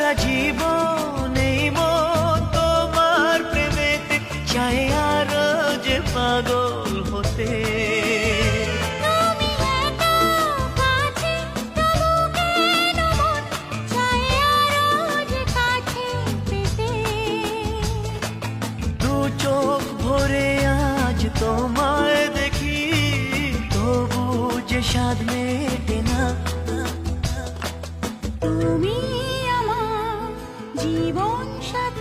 সারা জীবন এই মন তোমার প্রেমেতে চাই আরো যে পাগল হতে। তুমি এত কাছে তবু কেন মন চায় আরো যে কাছে পেতে। দু চোখ ভরে আজ তোমায় দেখি, তবু যে স্বাদ মেটে না। তুমি আমার জীবন সাথী।